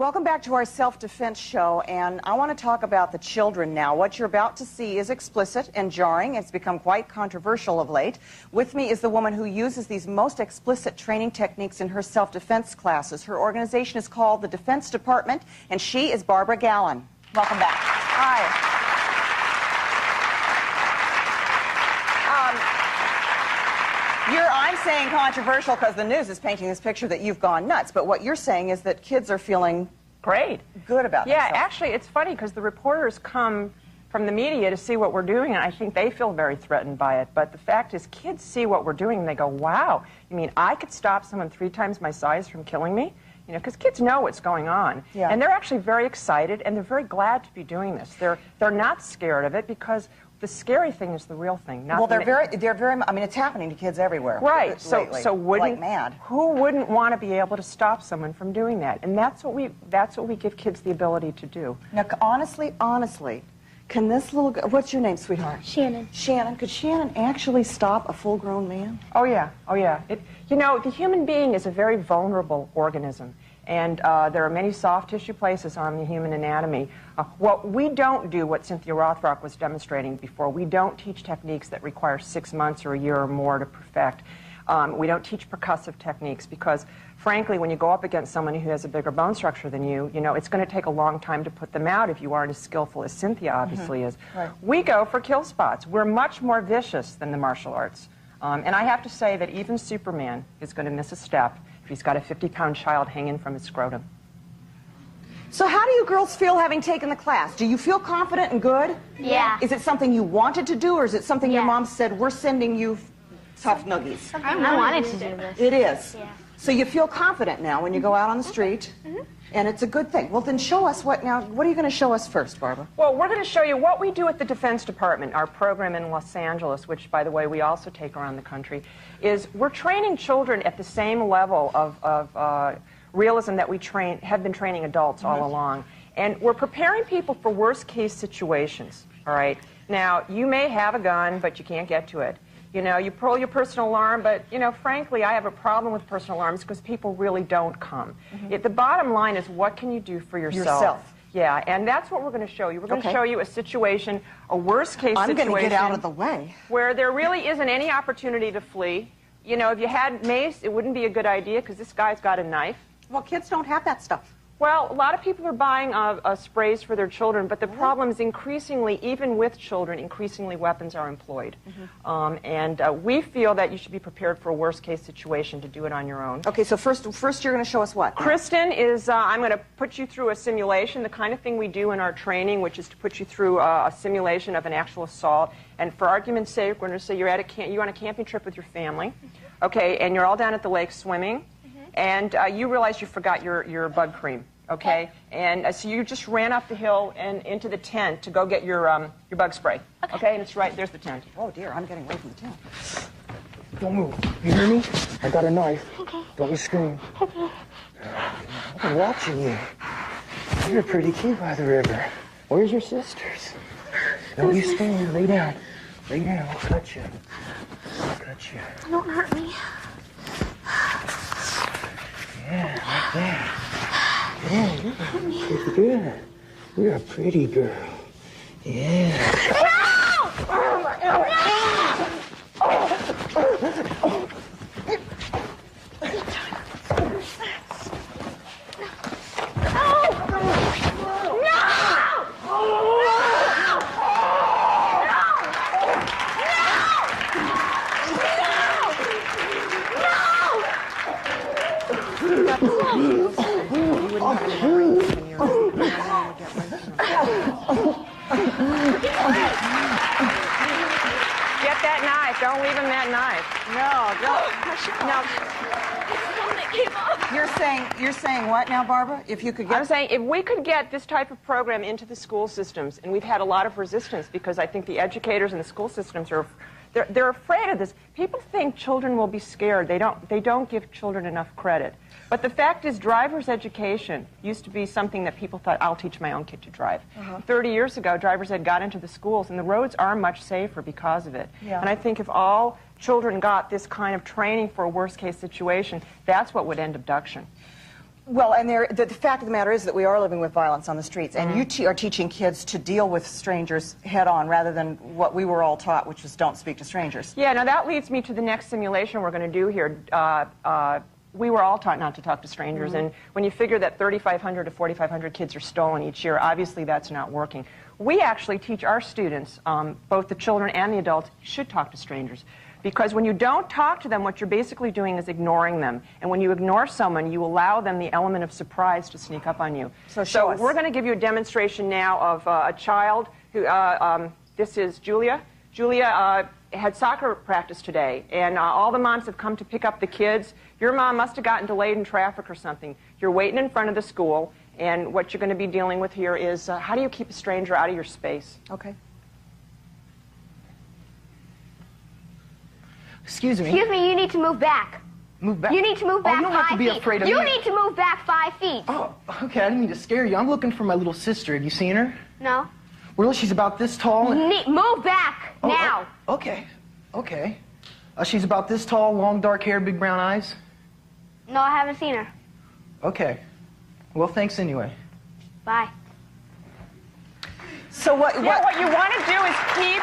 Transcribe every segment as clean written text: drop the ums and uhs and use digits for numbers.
Welcome back to our self-defense show, and I want to talk about the children now. What you're about to see is explicit and jarring. It's become quite controversial of late. With me is the woman who uses these most explicit training techniques in her self-defense classes. Her organization is called the Defense Department, and she is Barbara Gallen. Welcome back. Hi. I'm saying controversial because the news is painting this picture that you've gone nuts, but what you're saying is that kids are feeling great, good about themselves. Yeah, actually, it's funny because the reporters come from the media to see what we're doing, and I think they feel very threatened by it. But the fact is, kids see what we're doing, and they go, wow, you mean I could stop someone 3 times my size from killing me? You know, because kids know what's going on. Yeah. And they're actually very excited, and they're very glad to be doing this. They're not scared of it because the scary thing is the real thing. Well, they're very, I mean, it's happening to kids everywhere. Right. So like mad. Who wouldn't want to be able to stop someone from doing that? And that's what we give kids the ability to do. Now, honestly, can this little girl, what's your name, sweetheart? Shannon. Shannon, could Shannon actually stop a full-grown man? Oh, yeah. Oh, yeah. You know, the human being is a very vulnerable organism. And there are many soft tissue places on the human anatomy. What we don't do, what Cynthia Rothrock was demonstrating before, we don't teach techniques that require 6 months or a year or more to perfect. We don't teach percussive techniques because, frankly, when you go up against someone who has a bigger bone structure than you, it's going to take a long time to put them out if you aren't as skillful as Cynthia obviously is. Right. We go for kill spots. We're much more vicious than the martial arts. And I have to say that even Superman is going to miss a step if he's got a 50-pound child hanging from his scrotum. So how do you girls feel having taken the class? Do you feel confident and good? Yeah. Is it something you wanted to do, or is it something your Yeah. mom said, we're sending you tough noogies? I wanted to do this. It is? Yeah. So you feel confident now when you go out on the street, and it's a good thing. Well, then show us what are you going to show us first, Barbara? Well, we're going to show you what we do at the Defense Department, our program in Los Angeles, which, by the way, we also take around the country, is we're training children at the same level of realism that we have been training adults all along. And we're preparing people for worst-case situations, all right? Now, you may have a gun, but you can't get to it. You pull your personal alarm, but, frankly, I have a problem with personal alarms because people really don't come. The bottom line is, what can you do for yourself? Yeah, and that's what we're going to show you. We're going to show you a situation, a worst-case situation. I'm going to get out of the way. Where there really isn't any opportunity to flee. If you had mace, it wouldn't be a good idea because this guy's got a knife. Well, kids don't have that stuff. Well, a lot of people are buying sprays for their children, but the problem is increasingly, even with children, increasingly weapons are employed. And we feel that you should be prepared for a worst-case situation to do it on your own. Okay, so first you're going to show us what? Kristen is, I'm going to put you through a simulation, the kind of thing we do in our training, which is to put you through a simulation of an actual assault. And for argument's sake, we're going to say you're on a camping trip with your family, okay, and you're all down at the lake swimming, and you realize you forgot your bug cream. Okay, and so you just ran up the hill and into the tent to go get your bug spray. Okay, and it's right there's the tent. Oh dear, I'm getting away from the tent. Don't move. You hear me? I got a knife. Okay. Don't you scream. Okay. I'm watching you. You're pretty cute by the river. Where's your sisters? Don't you scream. Lay down. Lay down. I'll cut you. I'll cut you. Don't hurt me. Yeah, like that. Yeah, you're pretty good. You're a pretty girl. Yeah. Get that knife. Don't leave him that knife. No. You're saying what now, Barbara? If you could get... I'm saying if we could get this type of program into the school systems, and we've had a lot of resistance because I think the educators and the school systems they're afraid of this. People think children will be scared. They don't give children enough credit. But the fact is, driver's education used to be something that people thought, I'll teach my own kid to drive. 30 years ago, driver's ed got into the schools, and the roads are much safer because of it. Yeah. And I think if all children got this kind of training for a worst-case situation, that's what would end abduction. Well, and the fact of the matter is that we are living with violence on the streets, and you are teaching kids to deal with strangers head-on rather than what we were all taught, which was don't speak to strangers. Yeah, now that leads me to the next simulation we're going to do here. We were all taught not to talk to strangers, and when you figure that 3,500 to 4,500 kids are stolen each year, obviously that's not working. We actually teach our students, both the children and the adults, should talk to strangers. Because when you don't talk to them, what you're basically doing is ignoring them. And when you ignore someone, you allow them the element of surprise to sneak up on you. So we're going to give you a demonstration now of a child who, this is Julia. Julia had soccer practice today, and all the moms have come to pick up the kids. Your mom must have gotten delayed in traffic or something. You're waiting in front of the school, and what you're going to be dealing with here is how do you keep a stranger out of your space? Okay. Excuse me. Excuse me, you need to move back. Move back. You need to move back 5 feet. You don't have to be afraid of me. You need to move back 5 feet. Oh, okay. I didn't mean to scare you. I'm looking for my little sister. Have you seen her? No. Well, she's about this tall. And... Move back now. Okay. Okay. She's about this tall, long dark hair, big brown eyes. No, I haven't seen her. Okay. Well, thanks anyway. Bye. So what you want to do is keep...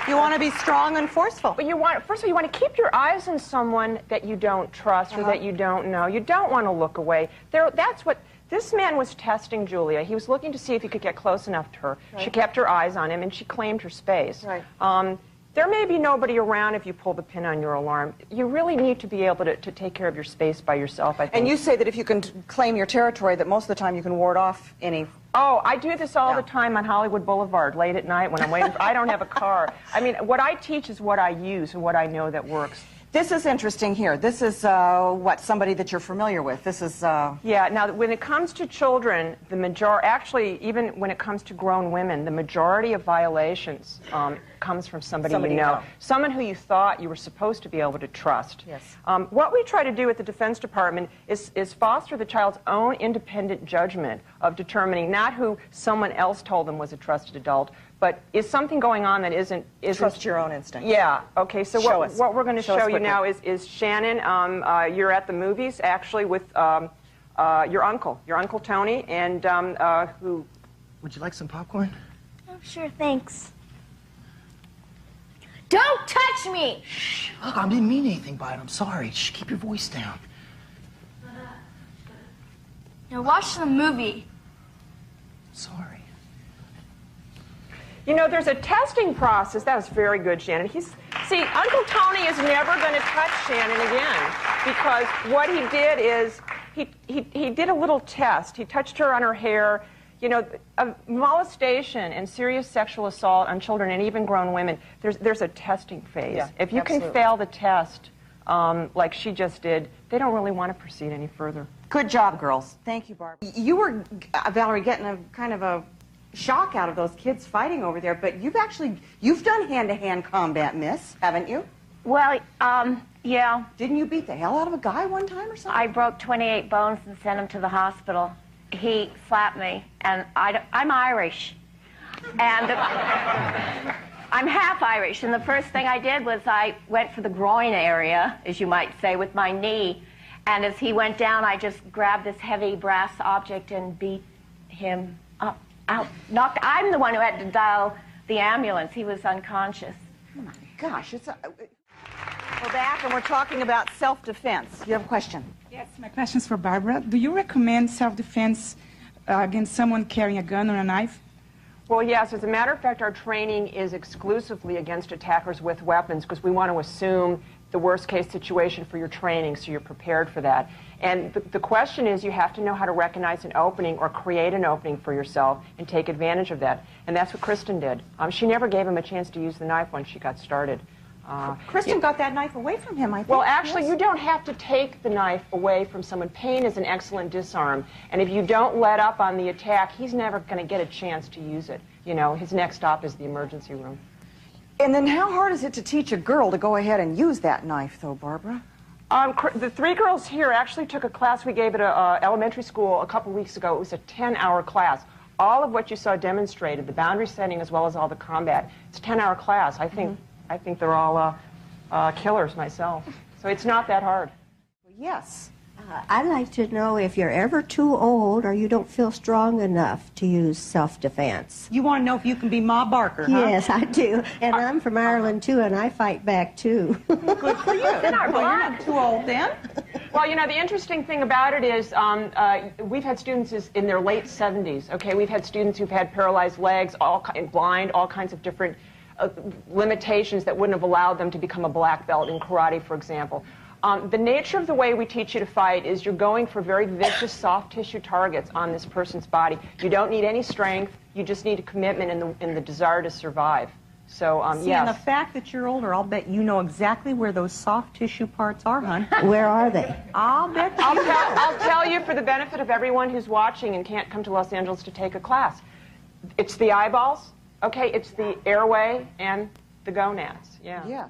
You want to be strong and forceful. But first of all, you want to keep your eyes on someone that you don't trust or that you don't know. You don't want to look away. That's what this man was testing Julia. He was looking to see if he could get close enough to her. Right. She kept her eyes on him, and she claimed her space. Right. There may be nobody around if you pull the pin on your alarm. You really need to be able to take care of your space by yourself, I think. And you say that if you can claim your territory, that most of the time you can ward off any... Oh, I do this all the time on Hollywood Boulevard, late at night when I'm waiting. I don't have a car. I mean, what I teach is what I use and what I know that works. This is interesting here. This is, somebody that you're familiar with. This is... Yeah, now, when it comes to children, actually, even when it comes to grown women, the majority of violations comes from somebody you know. Someone who you thought you were supposed to be able to trust. Yes. What we try to do at the Defense Department is foster the child's own independent judgment of determining not who someone else told them was a trusted adult, but is something going on that isn't... Trust your own instinct. Yeah. Okay, so what we're going to show you quickly. now is Shannon, you're at the movies, actually, with your Uncle Tony, and who... Would you like some popcorn? Oh, sure, thanks. Don't touch me! Shh. Look, I didn't mean anything by it. I'm sorry. Shh, keep your voice down. Now watch the movie. Sorry. You know, there's a testing process. That was very good, Shannon. See, Uncle Tony is never going to touch Shannon again because what he did is he did a little test. He touched her on her hair. You know, molestation and serious sexual assault on children and even grown women, there's a testing phase. Yeah, if you can fail the test like she just did, they don't really want to proceed any further. Good job, girls. Thank you, Barbara. You were, Valerie, getting a kind of a shock out of those kids fighting over there, but you've done hand-to-hand combat, miss, haven't you? Well, yeah. Didn't you beat the hell out of a guy one time or something? I broke 28 bones and sent him to the hospital. He slapped me, and I'm Irish, and I'm half Irish, and the first thing I did was I went for the groin area, as you might say, with my knee, and as he went down, I just grabbed this heavy brass object and beat him up. I'm the one who had to dial the ambulance. He was unconscious. Oh my gosh, we're back and we're talking about self-defense. You have a question? Yes, my question is for Barbara. Do you recommend self-defense against someone carrying a gun or a knife? Well, yes. As a matter of fact, our training is exclusively against attackers with weapons because we want to assume the worst-case situation for your training so you're prepared for that. And the question is you have to know how to recognize an opening or create an opening for yourself and take advantage of that. And that's what Kristen did. She never gave him a chance to use the knife once she got started. Kristen got that knife away from him, I think. Well, actually, you don't have to take the knife away from someone. Pain is an excellent disarm. And if you don't let up on the attack, he's never going to get a chance to use it. You know, his next stop is the emergency room. And then how hard is it to teach a girl to go ahead and use that knife, though, Barbara? The three girls here actually took a class we gave at an elementary school a couple weeks ago. It was a 10-hour class. All of what you saw demonstrated, the boundary setting as well as all the combat. It's a 10-hour class. I think they're all killers myself. So it's not that hard. Yes. I'd like to know if you're ever too old or you don't feel strong enough to use self-defense. You want to know if you can be Ma Barker, huh? Yes, I do. And I'm from Ireland, too, and I fight back, too. Good for you. In our Well, you're blood. not too old then. Well, you know, the interesting thing about it is we've had students in their late 70s, okay? We've had students who've had paralyzed legs, blind, all kinds of different limitations that wouldn't have allowed them to become a black belt in karate, for example. The nature of the way we teach you to fight is you're going for very vicious, soft tissue targets on this person's body. You don't need any strength. You just need a commitment and the desire to survive. So, See, and the fact that you're older, I'll bet you know exactly where those soft tissue parts are, hon. Where are they? I'll bet you I'll tell you for the benefit of everyone who's watching and can't come to Los Angeles to take a class. It's the eyeballs, okay? It's the airway and the gonads, yeah. Yes.